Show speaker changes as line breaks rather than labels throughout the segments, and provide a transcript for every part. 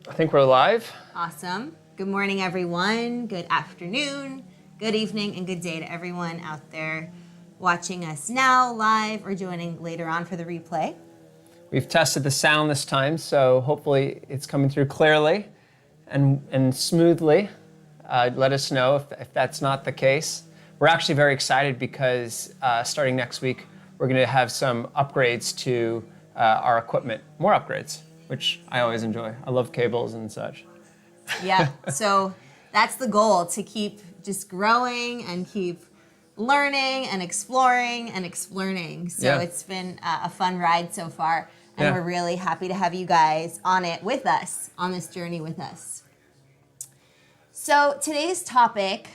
I think we're live.
Awesome. Good morning, everyone. Good afternoon, good evening, and good day to everyone out there watching us now live or joining later on for the replay.
We've tested the sound this time, so hopefully it's coming through clearly and smoothly. Let us know if that's not the case. We're actually very excited because starting next week, we're going to have some upgrades to our equipment, more upgrades, which I always enjoy. I love cables and such.
Yeah, so that's the goal, to keep just growing and keep learning and exploring and explearning. So It's been a fun ride so far, and we're really happy to have you guys on it with us, on this journey with us. So today's topic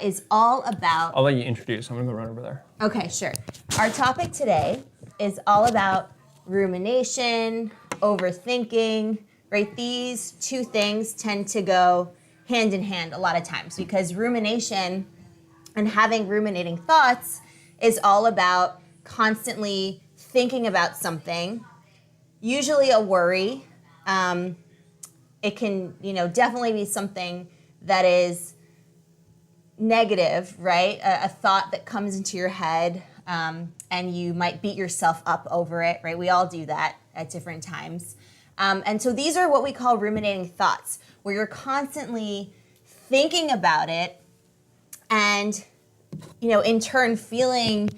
is all about...
I'll let you introduce. I'm going to go run over there.
Okay, sure. Our topic today is all about rumination, overthinking, right? These two things tend to go hand in hand a lot of times, because rumination and having ruminating thoughts is all about constantly thinking about something, usually a worry. It can, definitely be something that is negative, right? A thought that comes into your head, and you might beat yourself up over it, right? We all do that at different times. And so these are what we call ruminating thoughts, where you're constantly thinking about it and, in turn feeling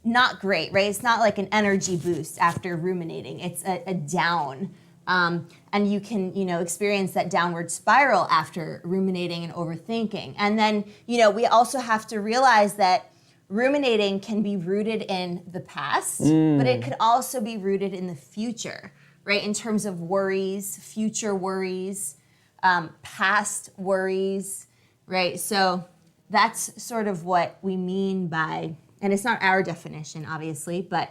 not great, right? It's not like an energy boost after ruminating. It's a down. And you can, experience that downward spiral after ruminating and overthinking. And then, we also have to realize that ruminating can be rooted in the past, but it could also be rooted in the future, right? In terms of worries, future worries, past worries, right? So that's sort of what we mean by, and it's not our definition, obviously, but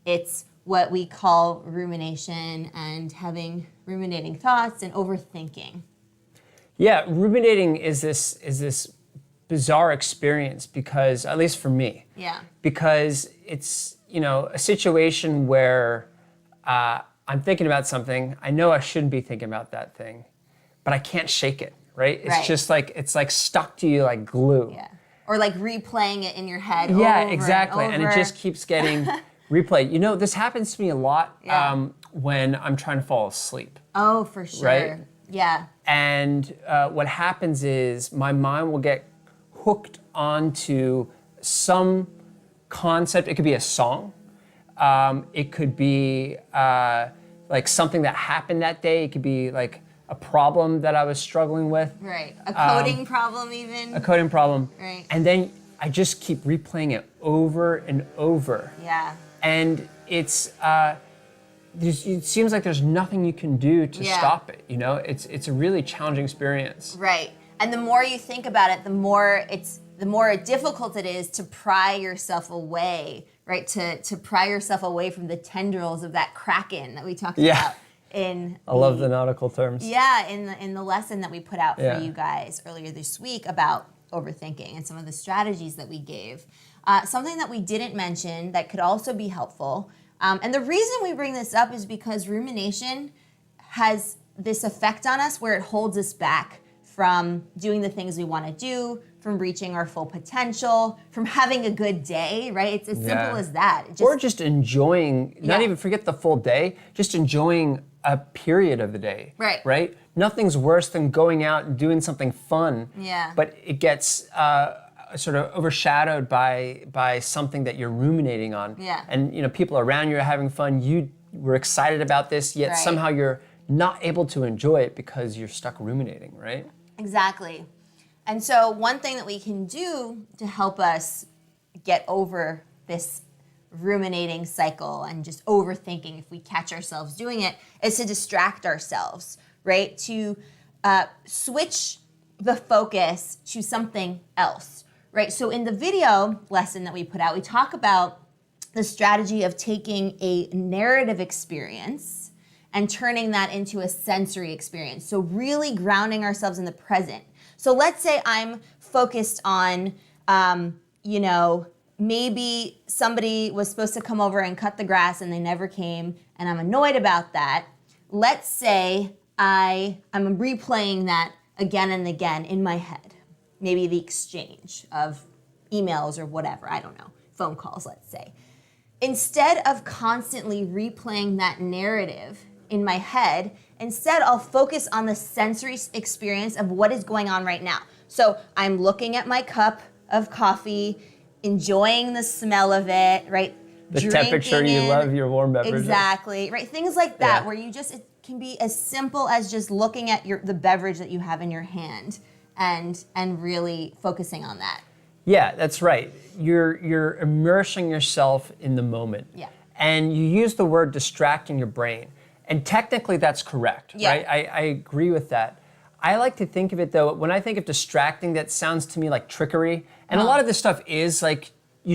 it's what we call rumination and having ruminating thoughts and overthinking.
Yeah, ruminating is this bizarre experience because, at least for me, because it's, a situation where I'm thinking about something, I know I shouldn't be thinking about that thing, but I can't shake it, right? It's just like, it's like stuck to you like glue.
Yeah, or like replaying it in your head
over exactly, and it just keeps getting replayed. This happens to me a lot when I'm trying to fall asleep.
Oh, for sure.
Right?
Yeah.
And what happens is my mind will get hooked onto some concept. It could be a song. It could be like something that happened that day. It could be like a problem that I was struggling with.
Right. A coding problem even.
A coding problem.
Right.
And then I just keep replaying it over and over.
Yeah.
And it's it seems like there's nothing you can do to stop it. It's a really challenging experience.
Right. And the more you think about it, the more difficult it is to pry yourself away, right? To pry yourself away from the tendrils of that kraken that we talked about in.
I love the nautical terms.
Yeah, in the lesson that we put out for you guys earlier this week about overthinking and some of the strategies that we gave. Something that we didn't mention that could also be helpful. And the reason we bring this up is because rumination has this effect on us where it holds us back from doing the things we want to do, from reaching our full potential, from having a good day, right? It's as simple as that.
Or just enjoying, not even forget the full day, just enjoying a period of the day. Right? Nothing's worse than going out and doing something fun.
Yeah.
But it gets sort of overshadowed by something that you're ruminating on.
Yeah.
And people around you are having fun. You were excited about this, yet somehow you're not able to enjoy it because you're stuck ruminating, right?
Exactly. And so one thing that we can do to help us get over this ruminating cycle and just overthinking, if we catch ourselves doing it, is to distract ourselves, right? To switch the focus to something else, right? So in the video lesson that we put out, we talk about the strategy of taking a narrative experience and turning that into a sensory experience. So really grounding ourselves in the present. So let's say I'm focused on, maybe somebody was supposed to come over and cut the grass and they never came, and I'm annoyed about that. let's say I'm replaying that again and again in my head. Maybe the exchange of emails or whatever, I don't know, phone calls, let's say. Instead of constantly replaying that narrative in my head, instead I'll focus on the sensory experience of what is going on right now. So I'm looking at my cup of coffee, enjoying the smell of it, right?
The temperature, you love your warm beverages.
Exactly, right? Things like that,
Yeah.
where it can be as simple as just looking at the beverage that you have in your hand and really focusing on that.
Yeah, that's right. You're immersing yourself in the moment.
Yeah.
And you use the word distracting your brain. And technically that's correct,
Yeah.
right? I agree with that. I like to think of it though, when I think of distracting, that sounds to me like trickery. And a lot of this stuff is like, a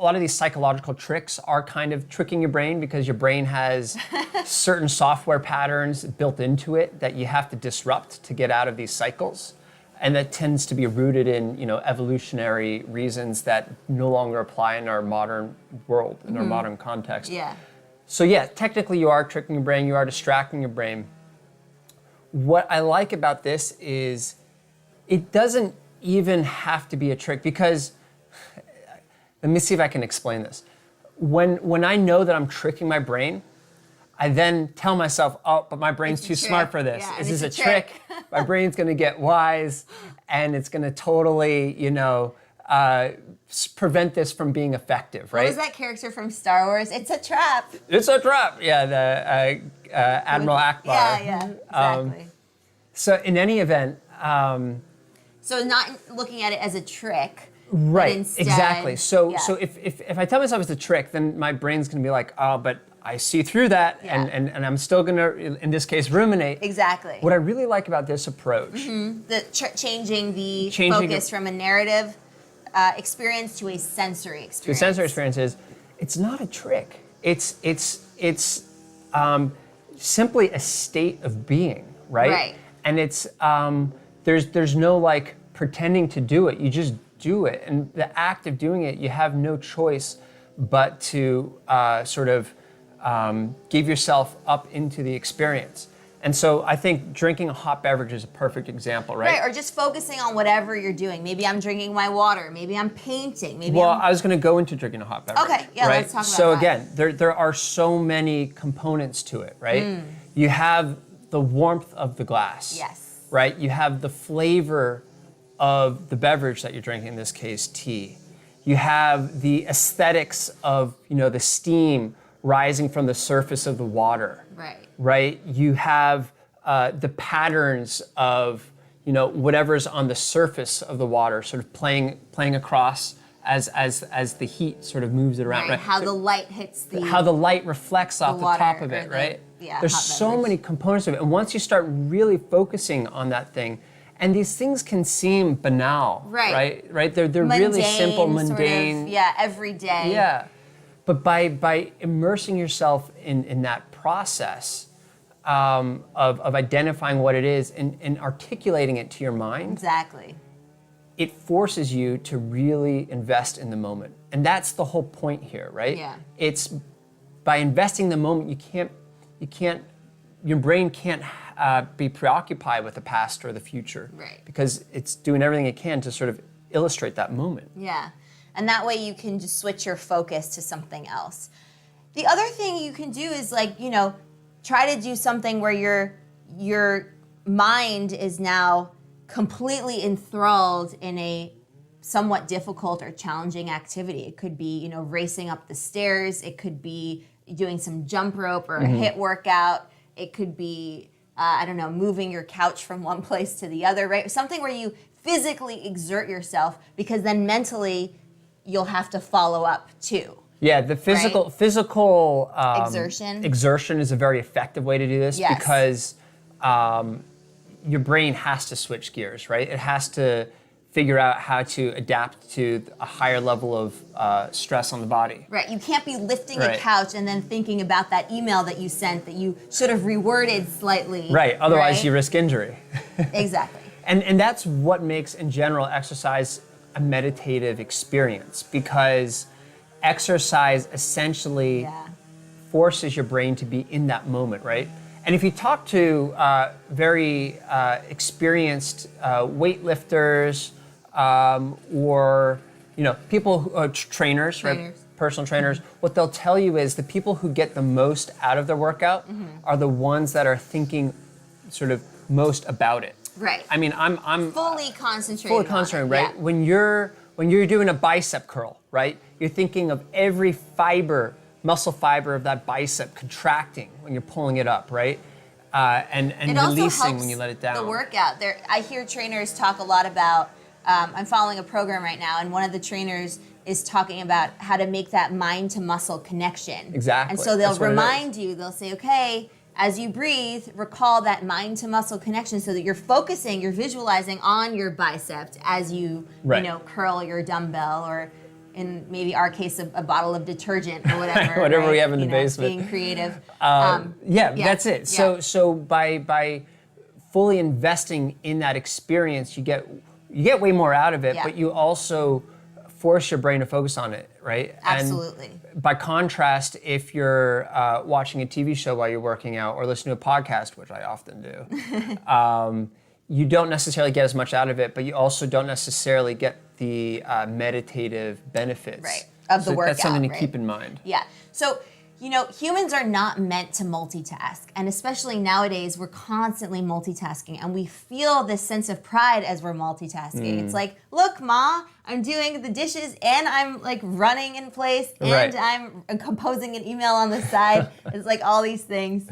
lot of these psychological tricks are kind of tricking your brain because your brain has certain software patterns built into it that you have to disrupt to get out of these cycles. And that tends to be rooted in, evolutionary reasons that no longer apply in our modern world, in our modern context.
Yeah.
So yeah, technically you are tricking your brain, you are distracting your brain. What I like about this is it doesn't even have to be a trick because, let me see if I can explain this. When I know that I'm tricking my brain, I then tell myself, oh, but my brain's too smart for this.
Yeah,
This is
it's
a
a
trick. My brain's gonna get wise and it's gonna totally, prevent this from being effective, right?
What was that character from Star Wars? It's a trap.
It's a trap. Yeah, the Admiral Akbar.
Yeah, exactly.
So in any event,
So not looking at it as a trick.
right,
but instead,
exactly. So
yeah.
so if I tell myself it's a trick, then my brain's gonna be like, oh, but I see through that,
Yeah.
and I'm still gonna, in this case, ruminate.
Exactly.
What I really like about this approach,
Changing the
Changing
focus
it-
from a narrative experience to a sensory experience.
the sensory experience is, it's not a trick. It's simply a state of being, right?
Right.
And it's there's no like pretending to do it. You just do it, and the act of doing it, you have no choice but to give yourself up into the experience. And so I think drinking a hot beverage is a perfect example, right?
Right, or just focusing on whatever you're doing. Maybe I'm drinking my water. Maybe I'm painting. Maybe
Well,
I'm...
I was going to go into drinking a hot beverage.
Okay, yeah,
right?
let's talk about
So
that.
again, there are so many components to it, right? You have the warmth of the glass.
Yes.
Right? You have the flavor of the beverage that you're drinking, in this case, tea. You have the aesthetics of, the steam rising from the surface of the water.
Right.
Right? You have the patterns of, whatever's on the surface of the water, sort of playing across as the heat sort of moves it around.
Right. How the light hits the...
How the light reflects off the
water
top of
or
it,
the-
right?
yeah,
There's
hot
so
beverage.
many components of it. And once you start really focusing on that thing, and these things can seem banal,
Right.
Right? They're really simple, mundane.
Sort of, every day.
Yeah. But by immersing yourself in that process of identifying what it is and articulating it to your mind,
Exactly.
it forces you to really invest in the moment. And that's the whole point here, right?
Yeah.
It's by investing in the moment, your brain can't be preoccupied with the past or the future.
Right.
Because it's doing everything it can to sort of illustrate that moment.
Yeah. And that way you can just switch your focus to something else. The other thing you can do is try to do something where your mind is now completely enthralled in a somewhat difficult or challenging activity. It could be, racing up the stairs. It could be doing some jump rope or a HIIT workout. It could be, moving your couch from one place to the other, right? Something where you physically exert yourself, because then mentally you'll have to follow up too.
Yeah, the physical exertion is a very effective way to do this.
Yes.
Because your brain has to switch gears, right? It has to figure out how to adapt to a higher level of stress on the body.
Right, you can't be lifting a
Right.
couch and then thinking about that email that you sent that you should have reworded slightly.
Right, otherwise
right?
you risk injury.
Exactly.
And that's what makes, in general, exercise a meditative experience, because exercise essentially
Yeah.
forces your brain to be in that moment, right? And if you talk to very experienced weightlifters or people who are trainers, right? Personal trainers, what they'll tell you is the people who get the most out of their workout are the ones that are thinking sort of most about it.
Right.
I mean, I'm
fully concentrated.
Fully concentrated, right?
Yeah.
When you're doing a bicep curl, right? You're thinking of every muscle fiber of that bicep contracting when you're pulling it up, right? And
it also
releasing
helps
when you let it down.
The workout. I hear trainers talk a lot about. I'm following a program right now, and one of the trainers is talking about how to make that mind to muscle connection.
Exactly.
And so they'll remind you. They'll say, okay, as you breathe, recall that mind to muscle connection, so that you're focusing, you're visualizing on your bicep as you curl your dumbbell, or in maybe our case, a bottle of detergent or whatever.
Whatever
right?
we have in the basement.
Being creative.
That's it.
Yeah.
So by fully investing in that experience, you get way more out of it, but you also force your brain to focus on it, right?
Absolutely.
And by contrast, if you're watching a TV show while you're working out or listening to a podcast, which I often do, you don't necessarily get as much out of it, but you also don't necessarily get the meditative benefits
of the workout.
That's something to keep in mind.
Yeah. So, humans are not meant to multitask. And especially nowadays, we're constantly multitasking. And we feel this sense of pride as we're multitasking. It's like, look, Ma, I'm doing the dishes and I'm like running in place and I'm composing an email on the side. It's like all these things.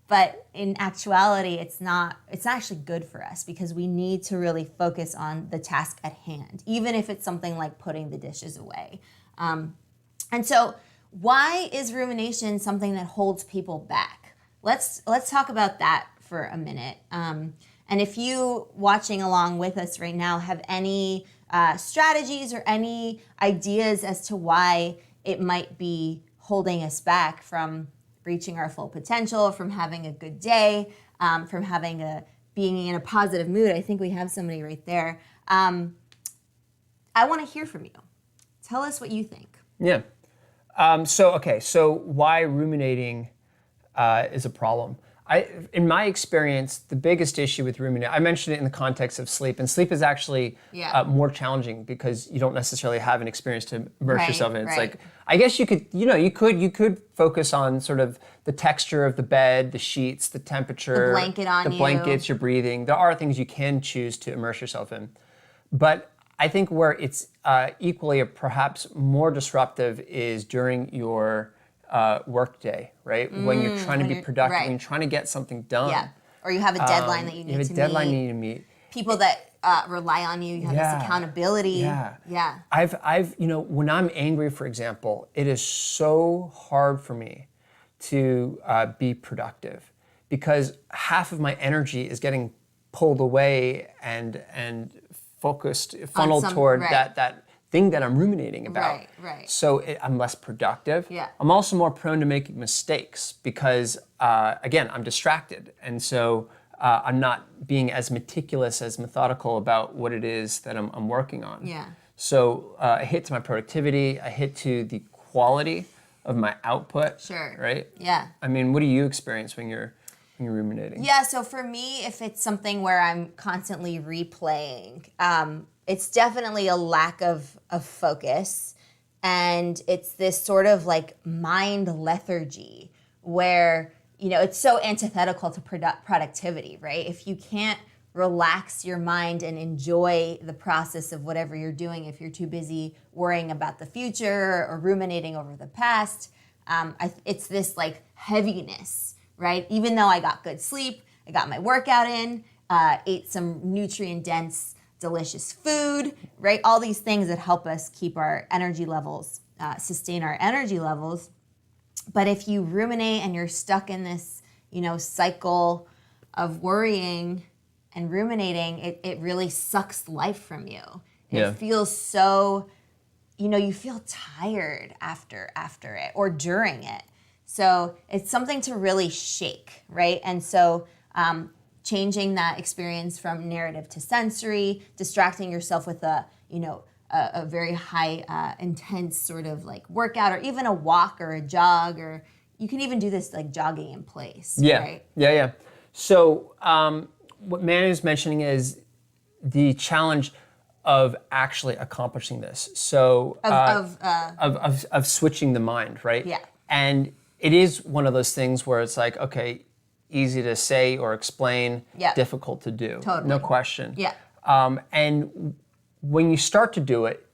But in actuality, it's actually good for us, because we need to really focus on the task at hand, even if it's something like putting the dishes away. And so, why is rumination something that holds people back? Let's talk about that for a minute. And if you watching along with us right now have any strategies or any ideas as to why it might be holding us back from reaching our full potential, from having a good day, from being in a positive mood, I think we have somebody right there. I want to hear from you. Tell us what you think.
Yeah. So why ruminating is a problem? In my experience, the biggest issue with ruminating, I mentioned it in the context of sleep, and sleep is actually more challenging because you don't necessarily have an experience to immerse yourself in. It's like, I guess you could focus on sort of the texture of the bed, the sheets, the temperature,
the blanket on
the blankets, your breathing. There are things you can choose to immerse yourself in, but I think where it's equally or perhaps more disruptive is during your work day, right? When you're trying to be productive, when you're trying to get something done.
Yeah, or you have a deadline that you need to meet. People that rely on you, you have this accountability. Yeah.
I've when I'm angry, for example, it is so hard for me to be productive, because half of my energy is getting pulled away and funneled toward that thing that I'm ruminating about.
Right.
So I'm less productive.
Yeah.
I'm also more prone to making mistakes because, again, I'm distracted. And so I'm not being as meticulous, as methodical about what it is that I'm working on.
Yeah.
So a hit to my productivity, a hit to the quality of my output.
Sure.
Right?
Yeah.
I mean, what do you experience when you're ruminating?
Yeah, so for me, if it's something where I'm constantly replaying, it's definitely a lack of focus. And it's this sort of like mind lethargy where, it's so antithetical to productivity, right? If you can't relax your mind and enjoy the process of whatever you're doing, if you're too busy worrying about the future or ruminating over the past, it's this like heaviness, right? Even though I got good sleep, I got my workout in, ate some nutrient-dense, delicious food, right? All these things that help us keep our energy levels, sustain our energy levels. But if you ruminate and you're stuck in this, cycle of worrying and ruminating, it really sucks life from you. It feels so, you feel tired after it or during it. So it's something to really shake, right? And so changing that experience from narrative to sensory, distracting yourself with a a very high intense sort of like workout, or even a walk or a jog, or you can even do this like jogging in place.
Yeah,
right?
yeah. So what Manny is mentioning is the challenge of actually accomplishing this. So of switching the mind, right?
Yeah.
And it is one of those things where it's like, okay, easy to say or explain, difficult to do.
Totally.
No question.
Yeah.
And when you start to do it,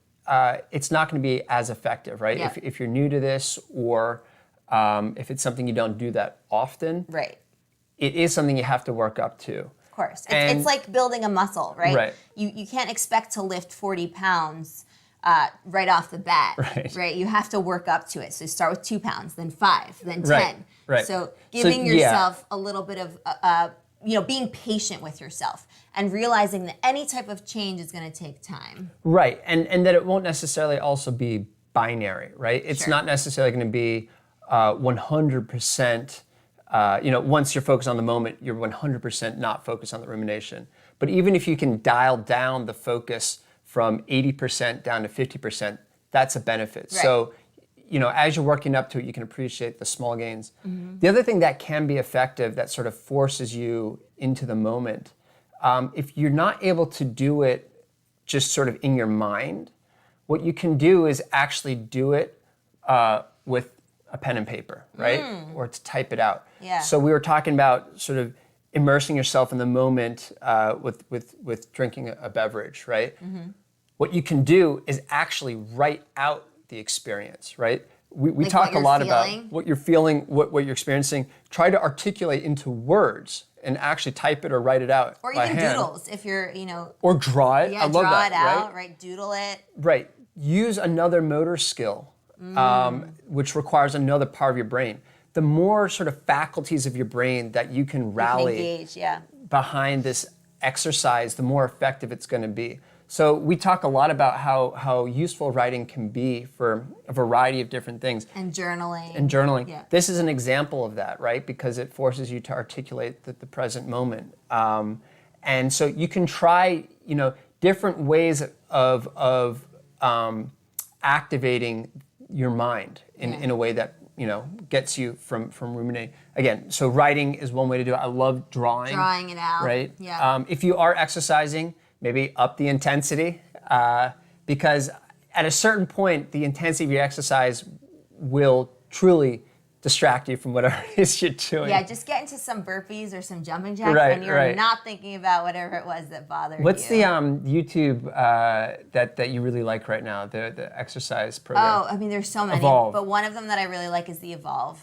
it's not going to be as effective, right?
Yeah.
If you're new to this, or if it's something you don't do that often,
Right.
it is something you have to work up to.
Of course. It's like building a muscle, right?
Right.
You can't expect to lift 40 pounds right off the bat, right? You have to work up to it. So start with 2 pounds, then 5, then 10.
Right.
So giving yourself a little bit of, being patient with yourself and realizing that any type of change is going to take time.
Right, and that it won't necessarily also be binary, right? It's
Sure.
not necessarily going to be 100%, once you're focused on the moment, you're 100% not focused on the rumination. But even if you can dial down the focus from 80% down to 50%, that's a benefit.
Right.
So, as you're working up to it, you can appreciate the small gains.
Mm-hmm.
The other thing that can be effective that sort of forces you into the moment, if you're not able to do it just sort of in your mind, what you can do is actually do it with a pen and paper, right? Or to type it out.
Yeah.
So we were talking about sort of immersing yourself in the moment with drinking a beverage, right? Mm-hmm. What you can do is actually write out the experience, right? We
Like
talk a lot
feeling?
about what you're feeling, what you're experiencing. Try to articulate into words and actually type it or write it out
Or
by
even
hand.
doodles if you're,
Or draw it.
yeah,
I love
draw
that,
it out,
right?
Doodle it.
Right. Use another motor skill, which requires another part of your brain. The more sort of faculties of your brain that you can rally
Engage, yeah.
behind this exercise, the more effective it's going to be. So we talk a lot about how useful writing can be for a variety of different things.
And journaling. Yeah.
This is an example of that, right? Because it forces you to articulate the present moment. And so you can try, different ways of activating your mind in a way that, gets you from ruminating. Again, so writing is one way to do it. I love drawing.
Drawing it out.
Right?
Yeah.
If you are exercising, maybe up the intensity, because at a certain point, the intensity of your exercise will truly distract you from whatever it is you're doing.
Yeah, just get into some burpees or some jumping jacks,
Right,
and you're
right.
not thinking about whatever it was that bothered
What's
you.
the YouTube that you really like right now, the exercise program?
Oh, I mean, there's so many,
Evolve.
but one of them that I really like is the Evolve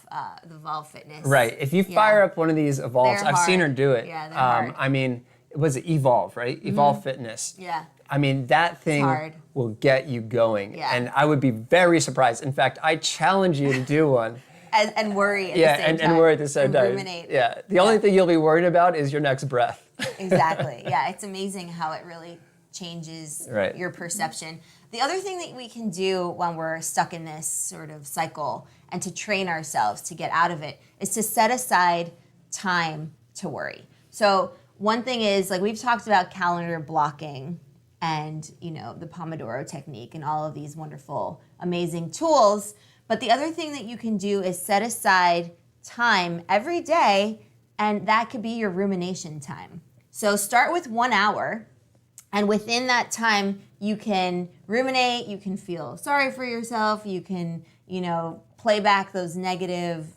Fitness.
Right. If you fire up one of these Evolves,
They're
I've seen her
hard.
do it.
Yeah, they're hard.
I mean, it was Evolve, right? Evolve Fitness.
Yeah.
I mean, that thing
hard.
will get you going.
Yeah.
And I would be very surprised. In fact, I challenge you to do one.
And worry at the same time.
And worry at the same
And
time.
ruminate.
Yeah. The only thing you'll be worried about is your next breath.
Exactly. Yeah, it's amazing how it really changes
Right.
your perception. The other thing that we can do when we're stuck in this sort of cycle and to train ourselves to get out of it is to set aside time to worry. So one thing is, like we've talked about calendar blocking and, the Pomodoro technique and all of these wonderful, amazing tools. But the other thing that you can do is set aside time every day, and that could be your rumination time. So start with 1 hour, and within that time, you can ruminate, you can feel sorry for yourself, you can, play back those negative,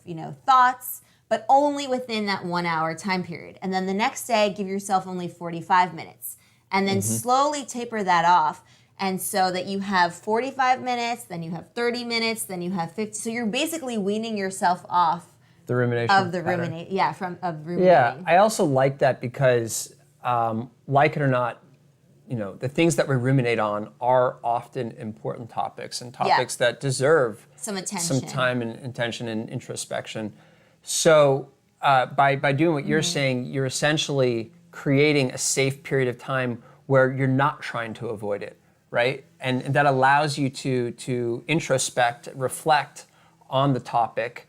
thoughts, but only within that 1 hour time period. And then the next day, give yourself only 45 minutes, and then slowly taper that off. And so that you have 45 minutes, then you have 30 minutes, then you have 50. So you're basically weaning yourself off
The rumination.
of the
pattern.
ruminate. Yeah, of ruminating.
Yeah, I also like that because, like it or not, the things that we ruminate on are often important topics and topics that deserve
Some attention.
some time and attention and introspection. So by doing what you're saying, you're essentially creating a safe period of time where you're not trying to avoid it, right? And that allows you to introspect, reflect on the topic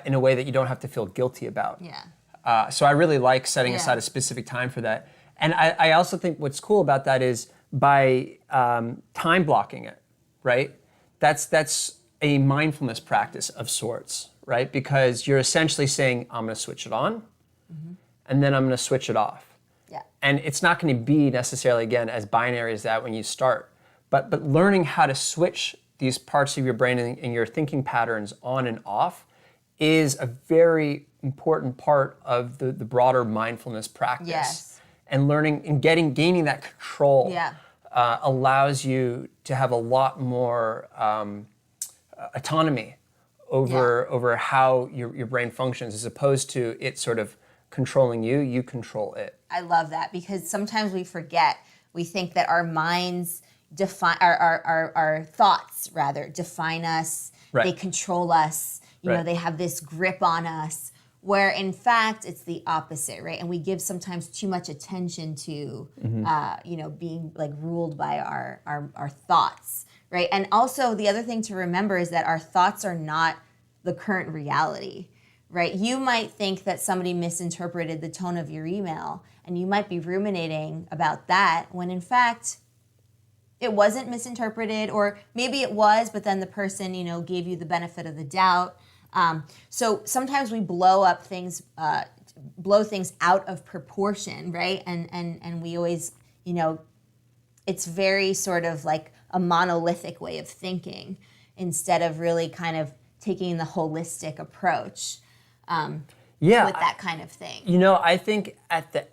in a way that you don't have to feel guilty about.
Yeah.
So I really like setting
Yeah.
aside a specific time for that. And I also think what's cool about that is by time blocking it, right? That's a mindfulness practice of sorts, right? Because you're essentially saying, I'm going to switch it on, and then I'm going to switch it off.
Yeah.
And it's not going to be necessarily, again, as binary as that when you start. But learning how to switch these parts of your brain and your thinking patterns on and off is a very important part of the broader mindfulness practice.
Yes.
And learning and gaining that control
Yeah.
allows you to have a lot more autonomy over how your brain functions, as opposed to it sort of controlling you. You control it.
I love that, because sometimes we forget. We think that our minds define our thoughts rather define us.
Right.
They control us. You know,
Right.
they have this grip on us. Where in fact it's the opposite, right? And we give sometimes too much attention to, being like ruled by our thoughts, right? And also the other thing to remember is that our thoughts are not the current reality, right? You might think that somebody misinterpreted the tone of your email, and you might be ruminating about that when in fact it wasn't misinterpreted, or maybe it was, but then the person, gave you the benefit of the doubt. So sometimes we blow things out of proportion, right? And we always, it's very sort of like a monolithic way of thinking instead of really kind of taking the holistic approach with that kind of thing.
I think the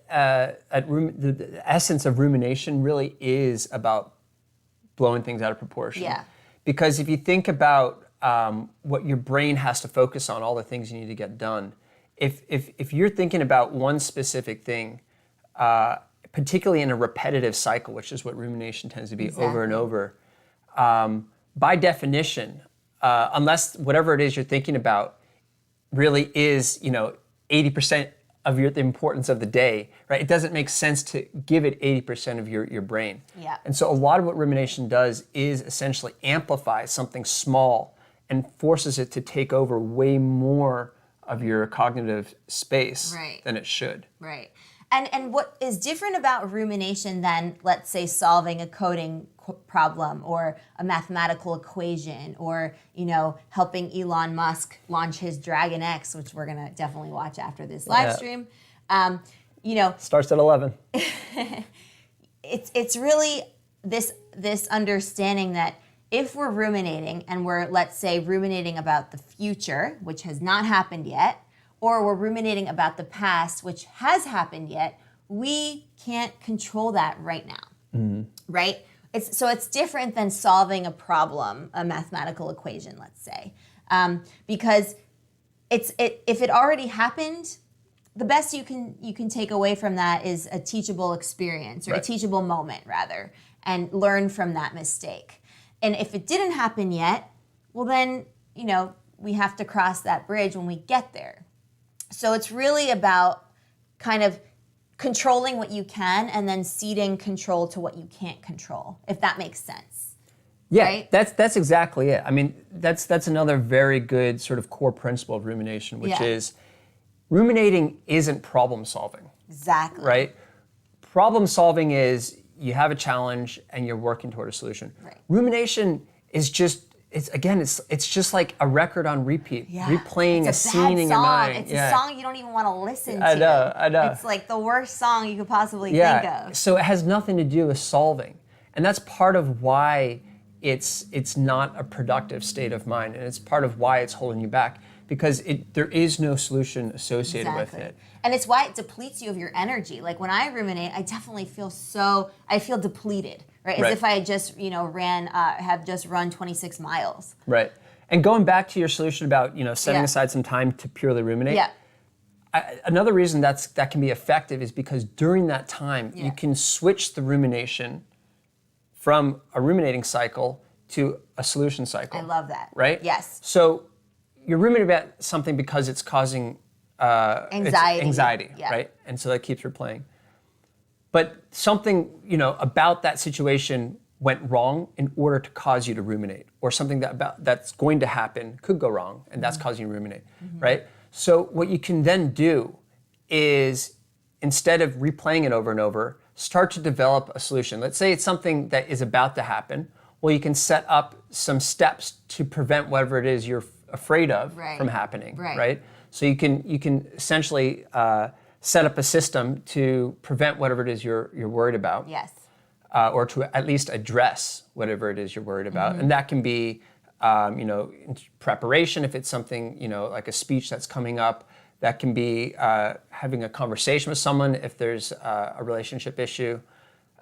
essence of rumination really is about blowing things out of proportion.
Yeah.
Because if you think about what your brain has to focus on, all the things you need to get done. If you're thinking about one specific thing, particularly in a repetitive cycle, which is what rumination tends to be over and over, by definition, unless whatever it is you're thinking about really is, 80% of the importance of the day, right? It doesn't make sense to give it 80% of your brain.
Yeah.
And so a lot of what rumination does is essentially amplify something small and forces it to take over way more of your cognitive space than it should.
Right. And what is different about rumination than, let's say, solving a coding problem or a mathematical equation, or, helping Elon Musk launch his Dragon X, which we're going to definitely watch after this live stream.
Starts at 11.
It's really this understanding that if we're ruminating and we're, let's say, ruminating about the future, which has not happened yet, or we're ruminating about the past, which has happened yet, we can't control that right now, right? It's different than solving a problem, a mathematical equation, let's say, because if it already happened, the best you can take away from that is a teachable experience, or a teachable moment rather, and learn from that mistake. And if it didn't happen yet, well then, we have to cross that bridge when we get there. So it's really about kind of controlling what you can and then ceding control to what you can't control, if that makes sense.
Yeah,
right?
that's exactly it. I mean, that's another very good sort of core principle of rumination, which is ruminating isn't problem solving.
Exactly.
Right? Problem solving is you have a challenge and you're working toward a solution.
Right.
Rumination is just it's just like a record on repeat, replaying a
It's
scene in your mind.
It's a song you don't even want to listen to.
I know.
It's like the worst song you could possibly think of.
So it has nothing to do with solving. And that's part of why it's not a productive state of mind, and it's part of why it's holding you back, because there is no solution associated with it.
And it's why it depletes you of your energy. Like when I ruminate, I definitely feel depleted, right? As if I had just, have just run 26 miles.
Right. And going back to your solution about, setting aside some time to purely ruminate.
Yeah.
Another reason that can be effective is because during that time, you can switch the rumination from a ruminating cycle to a solution cycle.
I love that.
Right?
Yes.
So you're ruminating about something because it's causing anxiety, right? And so that keeps replaying. But something, about that situation went wrong in order to cause you to ruminate, or something that's going to happen could go wrong, and that's causing you to ruminate, right? So what you can then do is, instead of replaying it over and over, start to develop a solution. Let's say it's something that is about to happen. Well, you can set up some steps to prevent whatever it is you're afraid of from happening, right? So you can essentially set up a system to prevent whatever it is you're worried about.
Yes.
Or to at least address whatever it is you're worried about. And that can be, in preparation if it's something, like a speech that's coming up. That can be having a conversation with someone if there's a relationship issue.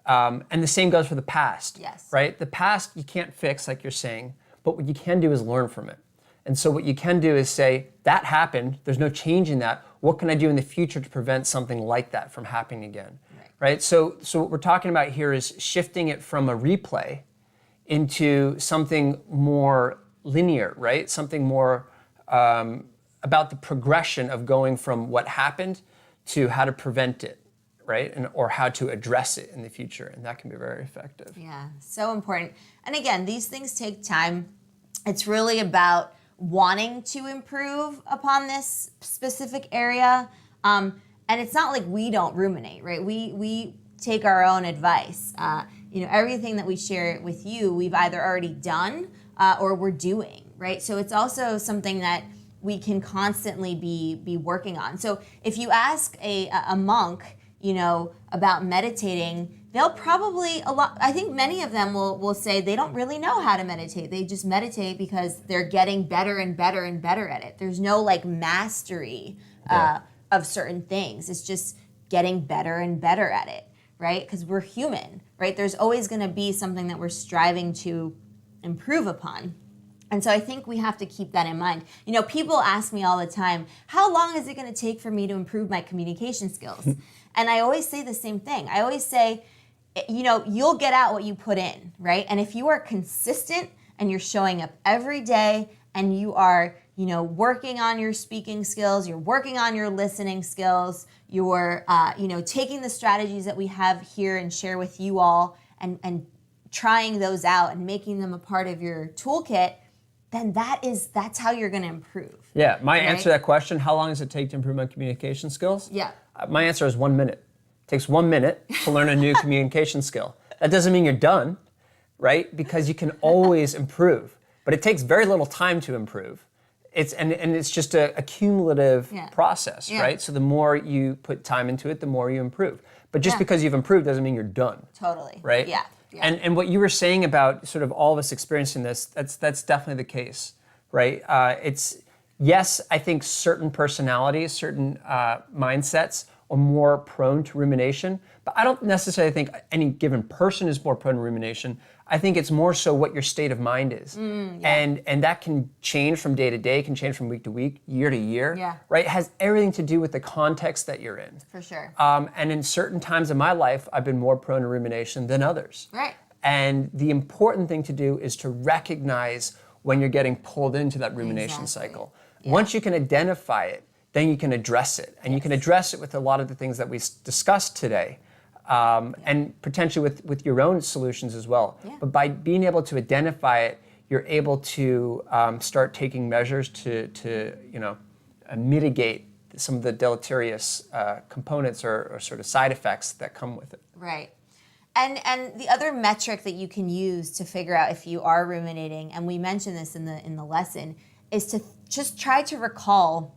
And the same goes for the past, right? The past you can't fix, like you're saying, but what you can do is learn from it. And so what you can do is say, that happened, there's no change in that. What can I do in the future to prevent something like that from happening again? Right? So what we're talking about here is shifting it from a replay into something more linear, right? Something more about the progression of going from what happened to how to prevent it, right? Or how to address it in the future. And that can be very effective.
Yeah, so important. And again, these things take time. It's really about wanting to improve upon this specific area. And it's not like we don't ruminate, right? We take our own advice. Everything that we share with you, we've either already done or we're doing, right? So it's also something that we can constantly be working on. So if you ask a monk, about meditating, they'll probably I think many of them will say they don't really know how to meditate. They just meditate because they're getting better and better and better at it. There's no mastery of certain things. It's just getting better and better at it, right? Because we're human, right? There's always going to be something that we're striving to improve upon. And so I think we have to keep that in mind. People ask me all the time, how long is it going to take for me to improve my communication skills? And I always say the same thing. I always say, you'll get out what you put in, right? And if you are consistent and you're showing up every day and you are, working on your speaking skills, you're working on your listening skills, you're, taking the strategies that we have here and share with you all and trying those out and making them a part of your toolkit, then that's how you're going to improve.
Yeah, my answer to that question, how long does it take to improve my communication skills?
Yeah.
My answer is 1 minute. It takes 1 minute to learn a new communication skill. That doesn't mean you're done, right? Because you can always improve, but it takes very little time to improve. It's just a cumulative process, right? So the more you put time into it, the more you improve. But just because you've improved doesn't mean you're done.
Totally.
Right?
Yeah.
And what you were saying about sort of all of us experiencing this, that's definitely the case, right? Yes, I think certain personalities, certain mindsets are more prone to rumination, but I don't necessarily think any given person is more prone to rumination. I think it's more so what your state of mind is. And that can change from day to day, can change from week to week, year to year, right? It has everything to do with the context that you're in.
For sure.
And in certain times of my life, I've been more prone to rumination than others.
Right.
And the important thing to do is to recognize when you're getting pulled into that rumination cycle. Yeah. Once you can identify it, then you can address it. And you can address it with a lot of the things that we discussed today. And potentially with your own solutions as well. Yeah. But by being able to identify it, you're able to start taking measures to mitigate some of the deleterious components or sort of side effects that come with it.
Right. And the other metric that you can use to figure out if you are ruminating, and we mentioned this in the lesson, is to just try to recall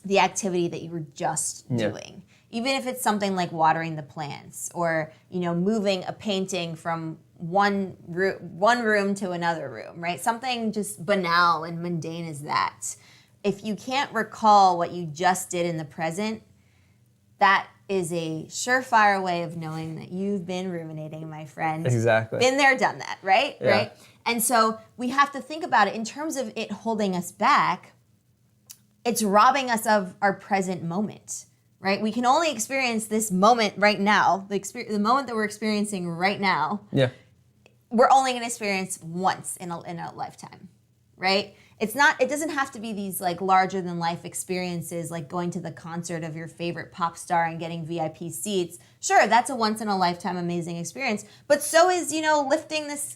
the activity that you were just doing. Even if it's something like watering the plants or, moving a painting from one room to another room, right? Something just banal and mundane as that. If you can't recall what you just did in the present, that is a surefire way of knowing that you've been ruminating, my friend.
Exactly.
Been there, done that, right?
Yeah.
Right? And so we have to think about it in terms of it holding us back. It's robbing us of our present moment, right? We can only experience this moment right now, the moment that we're experiencing right now.
Yeah.
We're only going to experience once in a lifetime, right? It doesn't have to be these like larger than life experiences like going to the concert of your favorite pop star and getting VIP seats. Sure, that's a once in a lifetime amazing experience, but so is, lifting this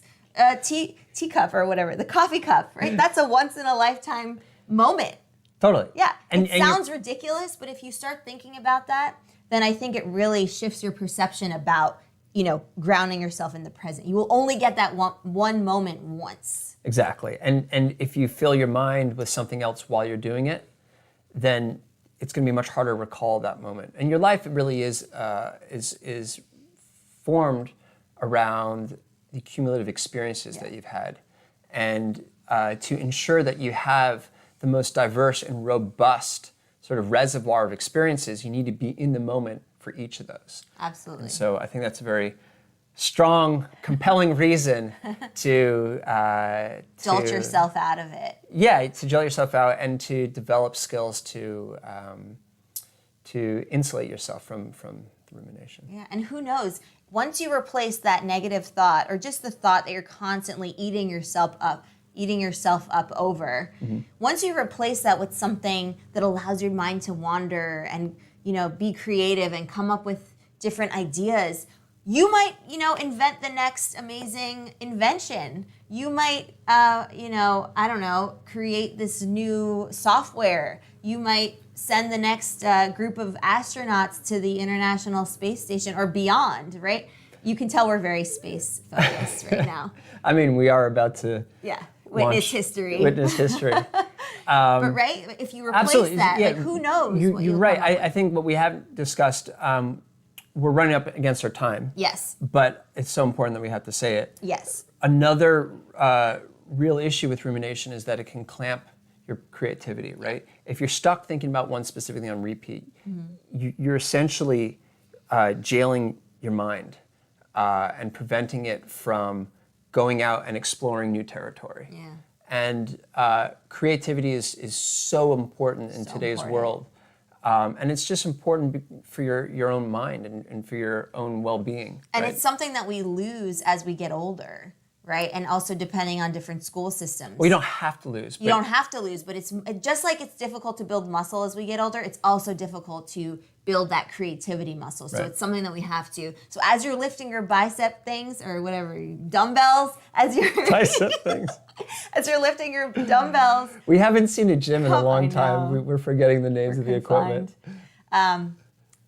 teacup or whatever, the coffee cup, right? That's a once in a lifetime moment.
Totally.
Yeah, it sounds ridiculous, but if you start thinking about that, then I think it really shifts your perception about grounding yourself in the present. You will only get that one moment once.
Exactly. And if you fill your mind with something else while you're doing it, then it's going to be much harder to recall that moment. And your life really is formed around the cumulative experiences that you've had. And to ensure that you have the most diverse and robust sort of reservoir of experiences, you need to be in the moment for each of those.
Absolutely.
And so I think that's a very strong, compelling reason to
jolt yourself out of it.
Yeah, to jolt yourself out and to develop skills to insulate yourself from the rumination.
Yeah, and who knows? Once you replace that negative thought, or just the thought that you're constantly eating yourself up over, once you replace that with something that allows your mind to wander and be creative and come up with different ideas, you might invent the next amazing invention. You might I don't know, create this new software. You might send the next group of astronauts to the International Space Station or beyond, right? You can tell we're very space focused right now.
I mean, we are about to
witness history.
Witness history.
But right, if you replace that, like, who knows?
You're right. I think what we haven't discussed, we're running up against our time.
Yes.
But it's so important that we have to say it.
Yes.
Another real issue with rumination is that it can clamp your creativity, right? If you're stuck thinking about one specific thing on repeat, you're essentially jailing your mind and preventing it from going out and exploring new territory.
Yeah.
And creativity is so important in today's world. And it's just important for your own mind and for your own well-being.
And
right?
it's something that we lose as we get older, right? And also depending on different school systems.
Well, you don't have to lose.
You don't have to lose, but it's just like it's difficult to build muscle as we get older, it's also difficult to build that creativity muscle. So it's something that we have to. So as you're lifting your bicep things or whatever, dumbbells, as you're
bicep things.
As you're lifting your dumbbells.
We haven't seen a gym in a long time. We're forgetting the names of the equipment.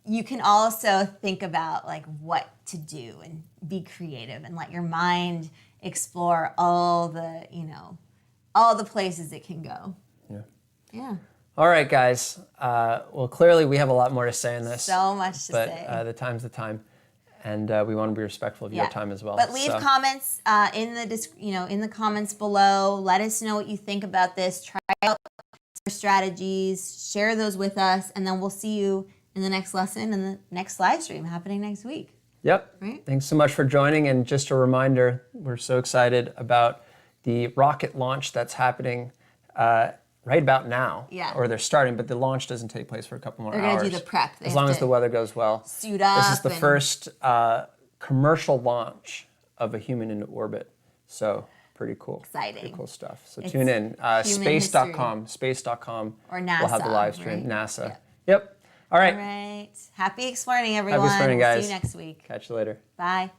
You can also think about like what to do and be creative and let your mind explore all the places it can go.
Yeah.
Yeah.
All right, guys. Well, clearly we have a lot more to say in this.
So much to say.
But the time's the time, and we want to be respectful of your time as well.
But leave comments in the comments below. Let us know what you think about this. Try out our strategies. Share those with us, and then we'll see you in the next lesson and the next live stream happening next week.
Yep.
Right?
Thanks so much for joining. And just a reminder, we're so excited about the rocket launch that's happening right about now.
Yeah.
Or they're starting, but the launch doesn't take place for a couple more hours.
They're going to do the prep.
As long as the weather goes well.
Suit up.
This is the first commercial launch of a human into orbit. So pretty cool.
Exciting.
Pretty cool stuff. So tune in. Space.com. Space.com.
Or NASA.
We'll have the live stream.
Right?
NASA. Yep. All right.
All right. Happy exploring, everyone.
Happy exploring, guys.
See you next week.
Catch you later.
Bye.